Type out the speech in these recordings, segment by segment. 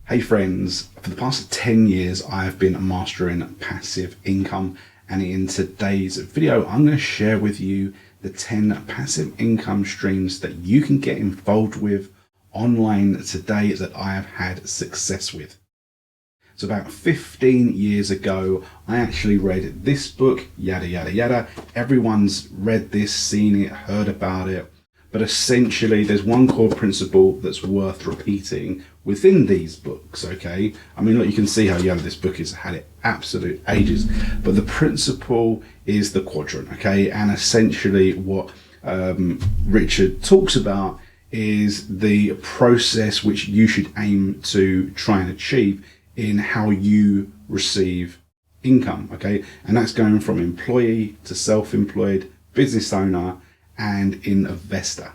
Hey friends, for the past 10 years I've been mastering passive income, and in today's video I'm going to share with you the 10 passive income streams that you can get involved with online today that I have had success with. So about 15 years ago I actually read this book, yada yada yada. Everyone's read this, seen it, heard about it. But essentially, there's one core principle that's worth repeating within these books, okay? I mean, look, you can see how young this book is, had it absolute ages. But the principle is the quadrant, okay? And essentially what Richard talks about is the process which you should aim to try and achieve in how you receive income, okay? And that's going from employee to self-employed, business owner, and investor.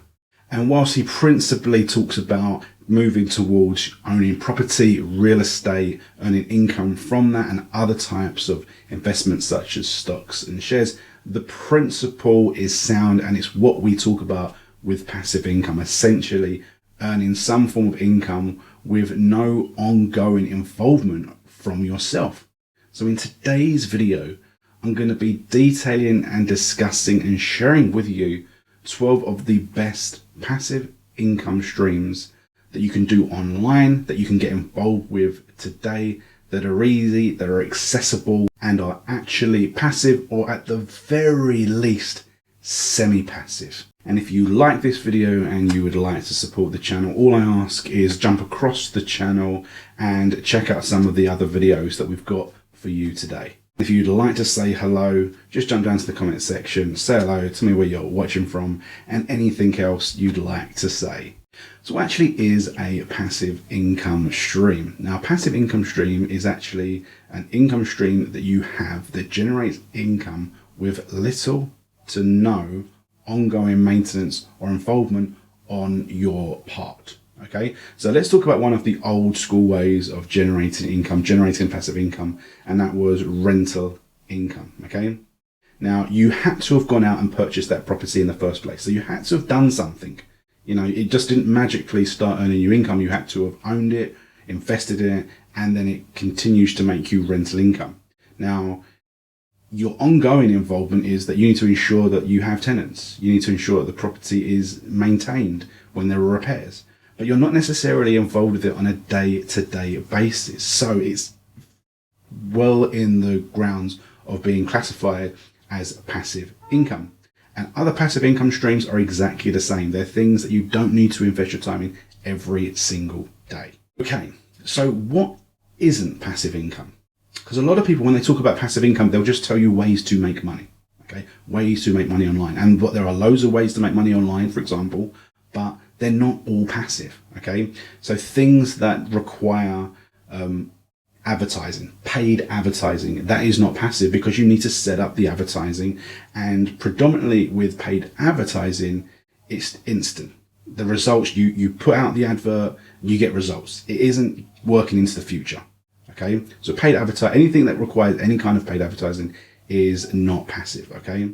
And whilst he principally talks about moving towards owning property, real estate, earning income from that, and other types of investments such as stocks and shares, the principle is sound, and it's what we talk about with passive income, essentially earning some form of income with no ongoing involvement from yourself. So in today's video, I'm going to be detailing and discussing and sharing with you 12 of the best passive income streams that you can do online, that you can get involved with today, that are easy, that are accessible, and are actually passive, or at the very least semi-passive. And if you like this video and you would like to support the channel, all I ask is jump across the channel and check out some of the other videos that we've got for you today. If you'd like to say hello, just jump down to the comment section, say hello, tell me where you're watching from, and anything else you'd like to say. So what actually is a passive income stream? Now, a passive income stream is actually an income stream that you have that generates income with little to no ongoing maintenance or involvement on your part. Okay, so let's talk about one of the old school ways of generating income, generating passive income, and that was rental income. Okay, now you had to have gone out and purchased that property in the first place. So you had to have done something. You know, it just didn't magically start earning you income. You had to have owned it, invested in it, and then it continues to make you rental income. Now, your ongoing involvement is that you need to ensure that you have tenants. You need to ensure that the property is maintained when there are repairs. But you're not necessarily involved with it on a day-to-day basis. So it's well in the grounds of being classified as passive income. And other passive income streams are exactly the same. They're things that you don't need to invest your time in every single day. Okay, so what isn't passive income? Because a lot of people, when they talk about passive income, they'll just tell you ways to make money. Okay, ways to make money online. And there are loads of ways to make money online, for example, but they're not all passive. Okay, so things that require advertising, paid advertising, that is not passive, because you need to set up the advertising. And predominantly with paid advertising, it's instant. The results, you put out the advert, you get results. It isn't working into the future. Okay, so paid advertising, anything that requires any kind of paid advertising is not passive. Okay,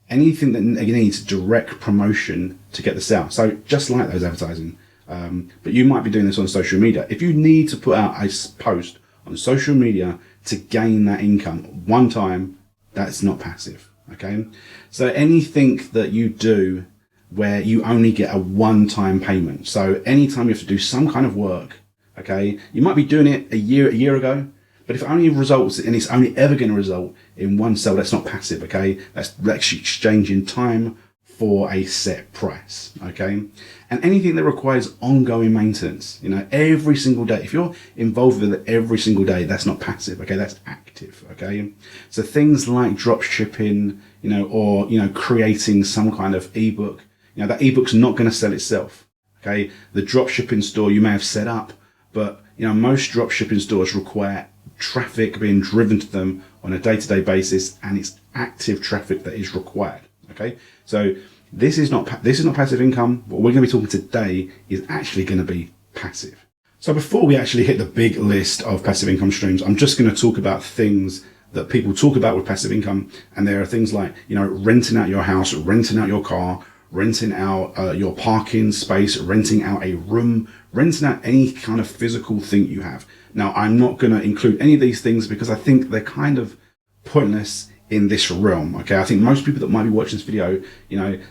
anything that needs direct promotion to get the sale. So just like those advertising, but you might be doing this on social media. If you need to put out a post on social media to gain that income one time, that's not passive. Okay, so anything that you do where you only get a one-time payment. So anytime you have to do some kind of work, okay, you might be doing it a year ago, but if it only results, and it's only ever going to result in one sale, that's not passive. Okay, that's actually exchanging time for a set price. Okay, and anything that requires ongoing maintenance, you know, every single day, if you're involved with it every single day, that's not passive. Okay, that's active. Okay, so things like drop shipping, you know, or, you know, creating some kind of ebook, you know, that ebook's not going to sell itself. Okay, the drop shipping store you may have set up, but, you know, most drop shipping stores require traffic being driven to them on a day-to-day basis, and it's active traffic that is required. Okay, so this is not passive income. What we're going to be talking today is actually going to be passive. So before we actually hit the big list of passive income streams, I'm just going to talk about things that people talk about with passive income, and there are things like, you know, renting out your house, renting out your car, renting out your parking space, renting out a room, renting out any kind of physical thing you have. Now, I'm not going to include any of these things because I think they're kind of pointless in this realm. Okay, I think most people that might be watching this video,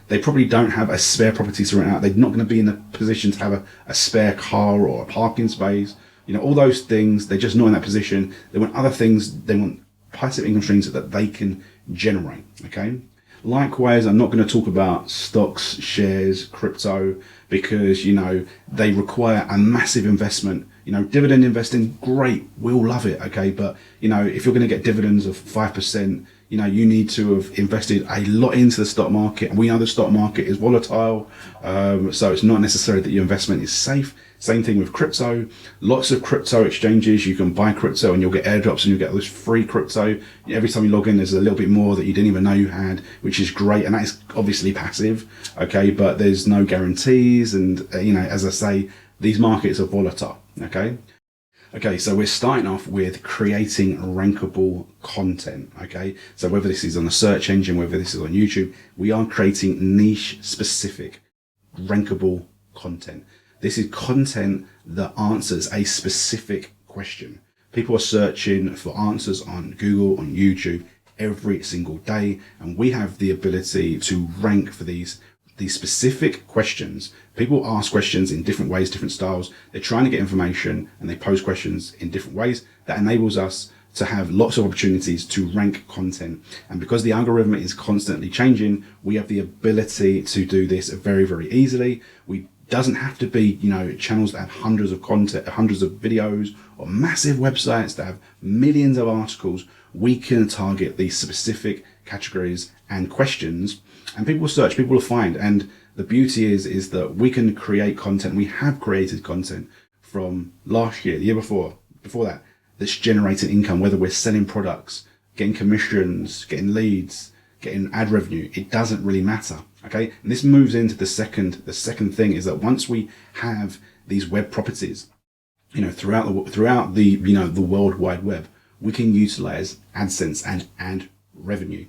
they probably don't have a spare property to rent out. They're not going to be in a position to have a spare car or a parking space. All those things, they're just not in that position. They want other things. They want passive income streams that they can generate. Okay. Likewise, I'm not going to talk about stocks, shares, crypto, because, they require a massive investment. Dividend investing, great. We'll love it. Okay. But, if you're going to get dividends of 5%, you need to have invested a lot into the stock market. We know the stock market is volatile. So it's not necessarily that your investment is safe. Same thing with crypto. Lots of crypto exchanges. You can buy crypto and you'll get airdrops and you'll get all this free crypto. Every time you log in, there's a little bit more that you didn't even know you had, which is great. And that is obviously passive. Okay. But there's no guarantees. And, as I say, these markets are volatile. Okay. Okay, so we're starting off with creating rankable content. Okay, so whether this is on a search engine, whether this is on YouTube, we are creating niche specific rankable content. This is content that answers a specific question. People are searching for answers on Google, on YouTube every single day, and we have the ability to rank for these specific questions. People ask questions in different ways, different styles. They're trying to get information and they pose questions in different ways. That enables us to have lots of opportunities to rank content. And because the algorithm is constantly changing, we have the ability to do this very, very easily. We doesn't have to be, channels that have hundreds of content, hundreds of videos, or massive websites that have millions of articles. We can target these specific categories and questions, and people will search, people will find. And the beauty is that we can create content. We have created content from last year, the year before that, that's generating income, whether we're selling products, getting commissions, getting leads, getting ad revenue. It doesn't really matter. Okay. And this moves into the second thing, is that once we have these web properties, throughout the World Wide Web, we can utilize AdSense and ad revenue.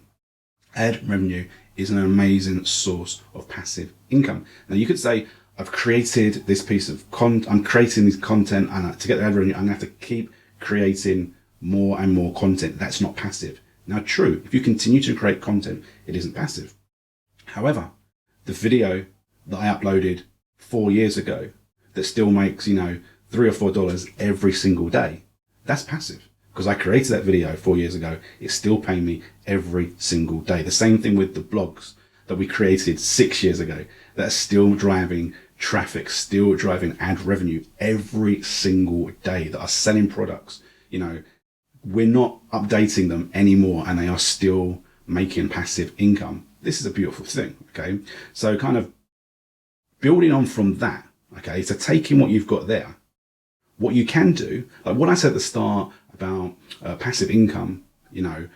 Ad revenue is an amazing source of passive income. Now you could say, I've created this piece of I'm creating this content, and to get the ad revenue, I'm gonna have to keep creating more and more content. That's not passive. Now, true, if you continue to create content, it isn't passive. However, the video that I uploaded 4 years ago that still makes, $3 or $4 every single day, that's passive. Because I created that video 4 years ago, it's still paying me every single day. The same thing with the blogs that we created 6 years ago, that's still driving traffic, still driving ad revenue every single day, that are selling products. We're not updating them anymore and they are still making passive income. This is a beautiful thing. Okay. So kind of building on from that. Okay. So taking what you've got there, what you can do, like what I said at the start about passive income, you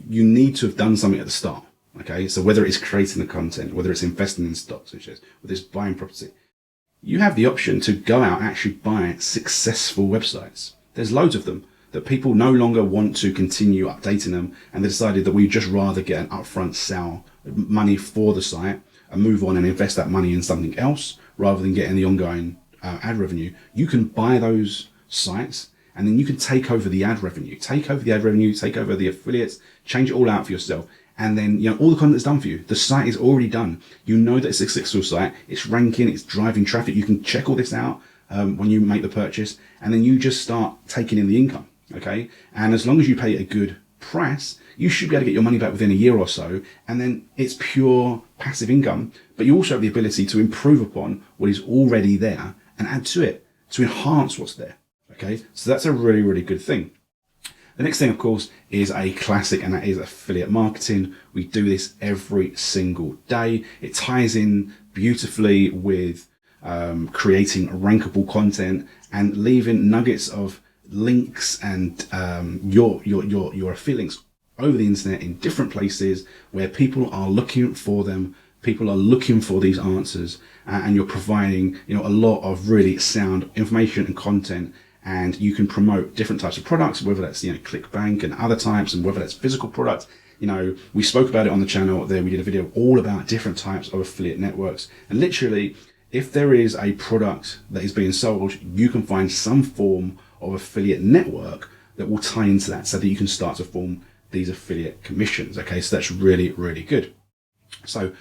need to have done something at the start. Okay. So whether it's creating the content, whether it's investing in stocks, whether it's buying property, you have the option to go out and actually buy successful websites. There's loads of them that people no longer want to continue updating them, and they decided that we'd just rather get an upfront sell money for the site and move on and invest that money in something else rather than getting the ongoing ad revenue. You can buy those sites and then you can take over the ad revenue, take over the affiliates, change it all out for yourself. And then, all the content is done for you. The site is already done. You know that it's a successful site. It's ranking, it's driving traffic. You can check all this out when you make the purchase, and then you just start taking in the income. Okay. And as long as you pay a good price, you should be able to get your money back within a year or so. And then it's pure passive income, but you also have the ability to improve upon what is already there and add to it to enhance what's there. Okay. So that's a really, really good thing. The next thing, of course, is a classic, and that is affiliate marketing. We do this every single day. It ties in beautifully with creating rankable content and leaving nuggets of links and your affiliate links over the internet in different places where people are looking for them. People are looking for these answers, and you're providing a lot of really sound information and content. And you can promote different types of products, whether that's ClickBank and other types, and whether that's physical products. You know, we spoke about it on the channel there. We did a video all about different types of affiliate networks. And literally, if there is a product that is being sold, you can find some form of affiliate network that will tie into that so that you can start to form these affiliate commissions. Okay, so that's really, really good. So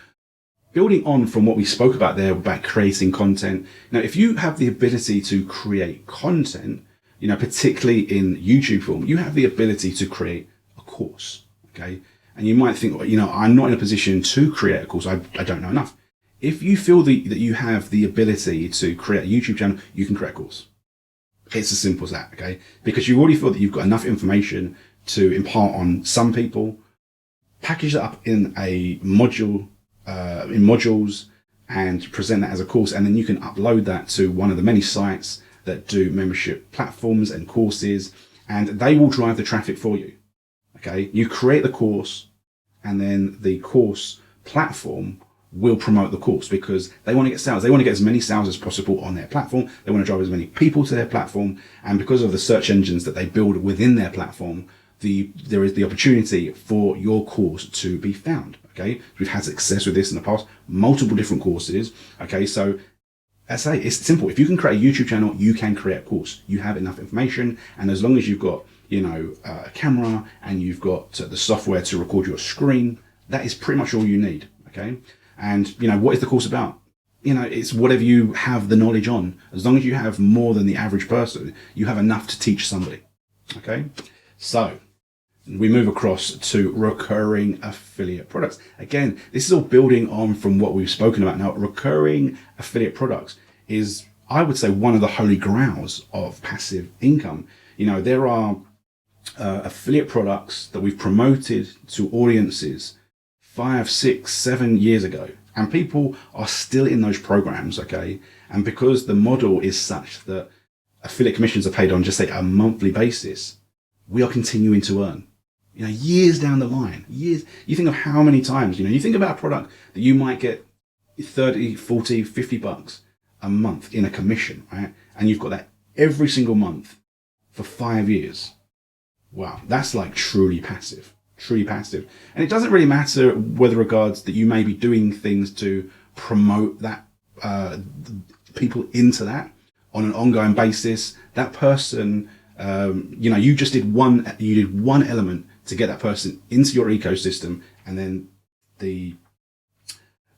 building on from what we spoke about there about creating content. Now, if you have the ability to create content, you know, particularly in YouTube form, you have the ability to create a course. Okay. And you might think, you know, I'm not in a position to create a course. I don't know enough. If you feel that you have the ability to create a YouTube channel, you can create a course. It's as simple as that. Okay. Because you already feel that you've got enough information to impart on some people, package it up in a module, in modules, and present that as a course. And then you can upload that to one of the many sites that do membership platforms and courses, and they will drive the traffic for you. Okay. You create the course, and then the course platform will promote the course because they want to get sales. They want to get as many sales as possible on their platform. They want to drive as many people to their platform. And because of the search engines that they build within their platform, there is the opportunity for your course to be found. Okay. We've had success with this in the past, multiple different courses. Okay. So as I say, it's simple. If you can create a YouTube channel, you can create a course. You have enough information. And as long as you've got, you know, a camera and you've got the software to record your screen, that is pretty much all you need. Okay. And, you know, what is the course about? You know, it's whatever you have the knowledge on. As long as you have more than the average person, you have enough to teach somebody. Okay. So we move across to recurring affiliate products. Again, this is all building on from what we've spoken about now. Recurring affiliate products is, I would say, one of the holy grails of passive income. You know, there are affiliate products that we've promoted to audiences 5, 6, 7 years ago, and people are still in those programs. Okay. And because the model is such that affiliate commissions are paid on just say a monthly basis, we are continuing to earn. You know, years down the line, years, you think of how many times, you know, you think about a product that you might get 30, 40, 50 bucks a month in a commission, right? And you've got that every single month for 5 years. Wow. That's like truly passive. And it doesn't really matter whether regards that you may be doing things to promote that, people into that on an ongoing basis. That person, you know, you did one element to get that person into your ecosystem, and then the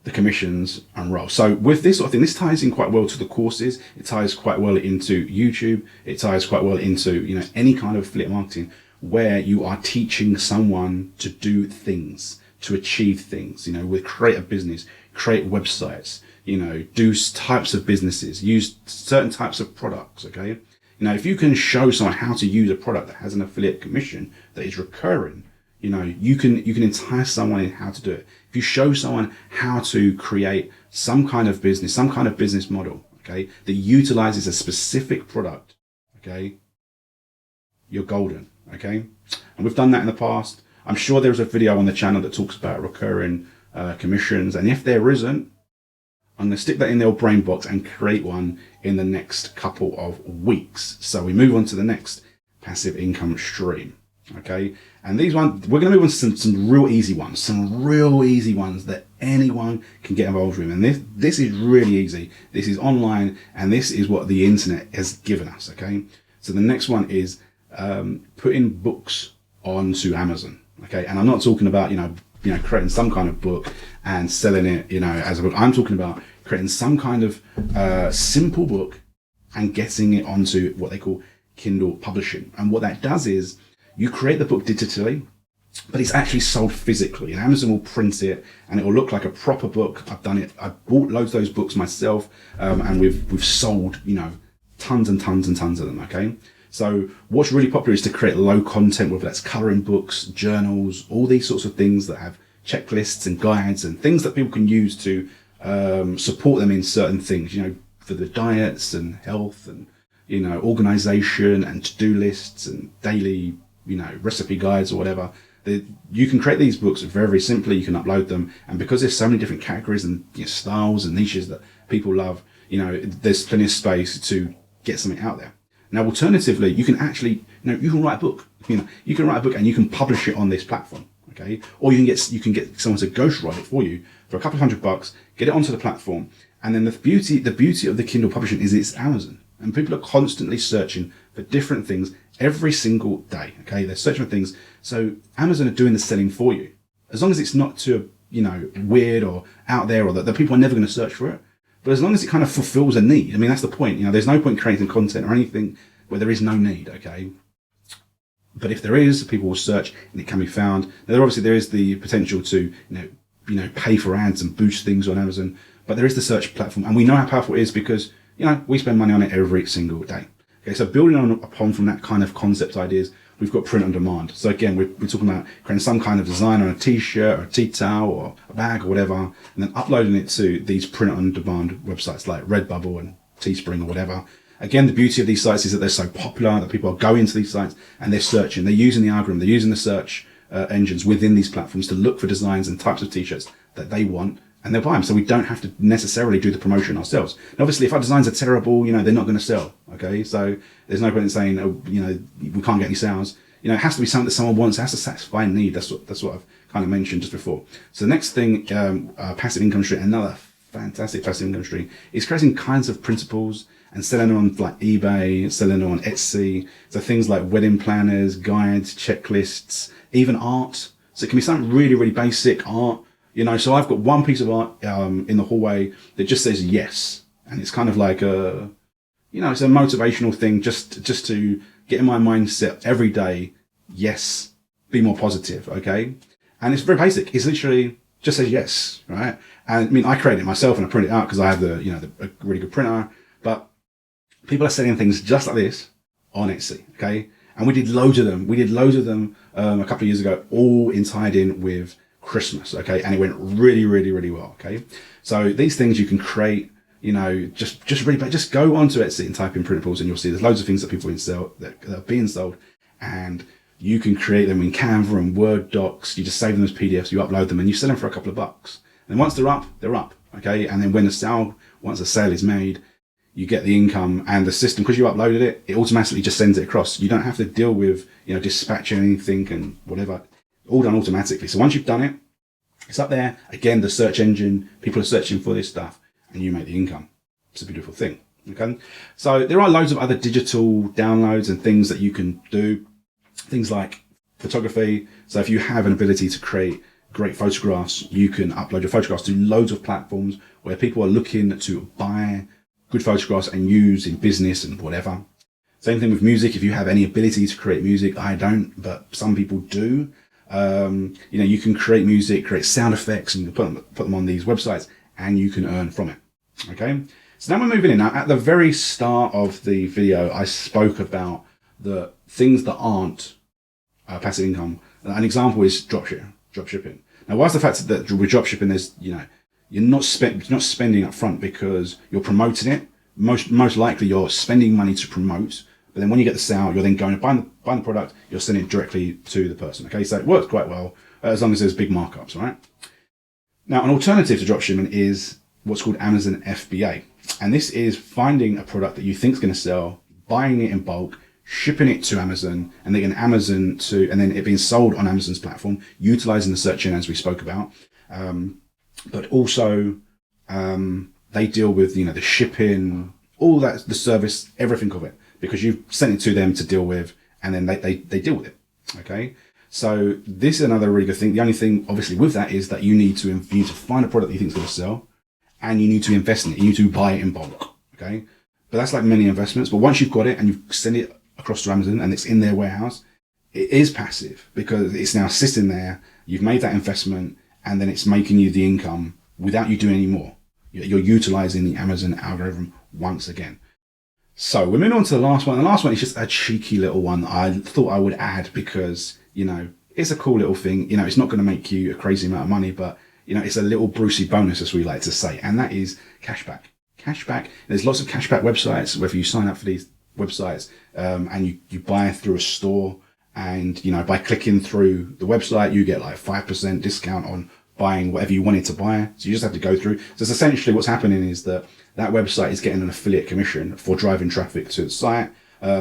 commissions unroll. So with this sort of thing, this ties in quite well to the courses. It ties quite well into YouTube. It ties quite well into, you know, any kind of affiliate marketing where you are teaching someone to do things, to achieve things, you know, with create a business, create websites, you know, do types of businesses, use certain types of products. Okay. You know, if you can show someone how to use a product that has an affiliate commission that is recurring, you know, you can entice someone in how to do it. If you show someone how to create some kind of business model, okay, that utilizes a specific product, okay, you're golden. Okay. And we've done that in the past. I'm sure there's a video on the channel that talks about recurring commissions. And if there isn't, I'm going to stick that in the old brain box and create one in the next couple of weeks. So we move on to the next passive income stream. Okay. And these ones, we're going to move on to some real easy ones that anyone can get involved with. And this is really easy. This is online, and this is what the internet has given us. Okay. So the next one is putting books onto Amazon. Okay. And I'm not talking about, you know, creating some kind of book and selling it, you know, as a book. I'm talking about creating some kind of simple book and getting it onto what they call Kindle publishing. And what that does is you create the book digitally, but it's actually sold physically, and Amazon will print it and it will look like a proper book. I've done it. I've bought loads of those books myself, and we've sold, you know, tons and tons and tons of them. Okay. So what's really popular is to create low content, whether that's coloring books, journals, all these sorts of things that have checklists and guides and things that people can use to support them in certain things, you know, for the diets and health and, you know, organization and to-do lists and daily, you know, recipe guides or whatever. You can create these books very, very simply. You can upload them. And because there's so many different categories and, you know, styles and niches that people love, you know, there's plenty of space to get something out there. Now, alternatively, you can actually, you know, you can write a book. You know, you can write a book and you can publish it on this platform. Okay, or you can get someone to ghostwrite it for you for a couple of $100, get it onto the platform, and then the beauty of the Kindle publishing is it's Amazon, and people are constantly searching for different things every single day. Okay, they're searching for things, so Amazon are doing the selling for you, as long as it's not too weird or out there, or that the people are never going to search for it. But as long as it kind of fulfills a need, I mean, that's the point. There's no point creating content or anything where there is no need. Okay. But if there is, people will search and it can be found. Now, obviously, there is the potential to, pay for ads and boost things on Amazon. But there is the search platform, and we know how powerful it is because, we spend money on it every single day. Okay, so building upon from that kind of concept ideas, we've got print on demand. So again, we're talking about creating some kind of design on a t-shirt or a tea towel or a bag or whatever, and then uploading it to these print on demand websites like Redbubble and Teespring or whatever. Again, the beauty of these sites is that they're so popular that people are going to these sites and they're searching. They're using the algorithm. They're using the search engines within these platforms to look for designs and types of t-shirts that they want, and they'll buy them. So we don't have to necessarily do the promotion ourselves. And obviously, if our designs are terrible, they're not going to sell. Okay, so there's no point in saying, we can't get any sales. It has to be something that someone wants. It has to satisfy a need. That's what I've kind of mentioned just before. So the next thing, passive income stream, another fantastic passive income stream, is creating kinds of principles and selling them on like eBay, selling them on Etsy. So things like wedding planners, guides, checklists, even art. So it can be something really, really basic art. So I've got one piece of art in the hallway that just says yes, and it's kind of like it's a motivational thing just to get in my mindset every day. Yes, be more positive. Okay, and it's very basic. It's literally just says yes, right? And I mean, I created it myself and I print it out because I have a really good printer. But people are selling things just like this on Etsy. Okay, and we did loads of them. A couple of years ago, all tied in with Christmas. Okay, and it went really, really, really well. Okay, so these things you can create. Just go onto Etsy and type in printables, and you'll see there's loads of things that people sell that are being sold, and you can create them in Canva and Word docs. You just save them as PDFs, you upload them, and you sell them for a couple of bucks. And once they're up, they're up. Okay, and then once the sale is made, you get the income, and the system, because you uploaded it, it automatically just sends it across. You don't have to deal with dispatching anything and whatever. All done automatically. So once you've done it, it's up there. Again, the search engine, people are searching for this stuff, and you make the income. It's a beautiful thing. Okay, so there are loads of other digital downloads and things that you can do. Things like photography. So if you have an ability to create great photographs, you can upload your photographs to loads of platforms where people are looking to buy good photographs and use in business and whatever. Same thing with music. If you have any ability to create music, I don't, but some people do. You can create music, create sound effects, and put them on these websites, and you can earn from it. Okay, so now we're moving in. Now, at the very start of the video, I spoke about the things that aren't passive income. An example is dropshipping. Now, whilst the fact that with dropshipping, there's you're not spending up front because you're promoting it. Most likely, you're spending money to promote. But then when you get the sale, you're then going to buy the product, you're sending it directly to the person. Okay, so it works quite well as long as there's big markups, right? Now, an alternative to dropshipping is what's called Amazon FBA. And this is finding a product that you think is going to sell, buying it in bulk, shipping it to Amazon, and then it being sold on Amazon's platform, utilizing the search engine as we spoke about. But also, they deal with, the shipping, all that, the service, everything of it, because you've sent it to them to deal with, and then they deal with it. Okay. So this is another really good thing. The only thing obviously with that is that you need to find a product that you think is going to sell, and you need to invest in it. You need to buy it in bulk. Okay. But that's like many investments. But once you've got it and you send it across to Amazon and it's in their warehouse, it is passive because it's now sitting there. You've made that investment, and then it's making you the income without you doing any more. You're utilizing the Amazon algorithm once again. So we're moving on to the last one. The last one is just a cheeky little one I thought I would add because, it's a cool little thing. It's not going to make you a crazy amount of money, but, it's a little Brucey bonus, as we like to say, and that is cashback. Cashback. There's lots of cashback websites, whether you sign up for these websites and you buy through a store, and, by clicking through the website, you get like 5% discount on buying whatever you wanted to buy. So you just have to go through. So it's essentially what's happening is that website is getting an affiliate commission for driving traffic to the site.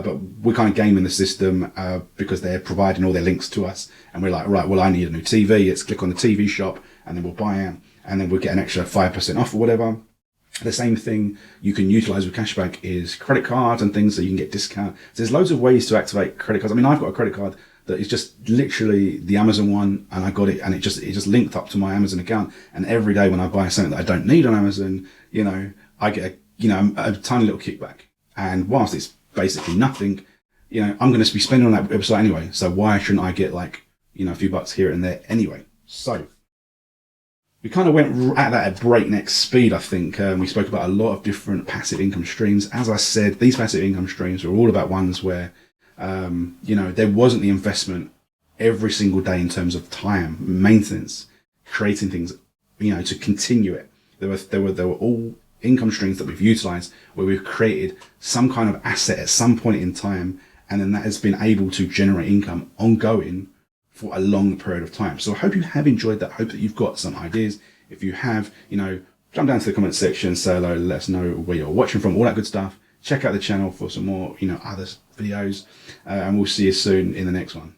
but we're kind of gaming the system because they're providing all their links to us, and we're like, right, well, I need a new TV. Let's click on the TV shop, and then we'll buy it, and then we'll get an extra 5% off or whatever. The same thing you can utilize with cashback is credit cards and things, so you can get discount. So there's loads of ways to activate credit cards. I mean, I've got a credit card that is just literally the Amazon one, and I got it, and it just linked up to my Amazon account. And every day when I buy something that I don't need on Amazon, I get a tiny little kickback. And whilst it's basically nothing, I'm going to be spending on that website anyway. So why shouldn't I get a few bucks here and there anyway? So we kind of went at that at breakneck speed, I think. We spoke about a lot of different passive income streams. As I said, these passive income streams are all about ones where, there wasn't the investment every single day in terms of time, maintenance, creating things, to continue it. There were all income streams that we've utilized where we've created some kind of asset at some point in time, and then that has been able to generate income ongoing for a long period of time. So I hope you have enjoyed that. I hope that you've got some ideas. If you have, jump down to the comment section, say hello, let us know where you're watching from, all that good stuff. Check out the channel for some more, other videos, and we'll see you soon in the next one.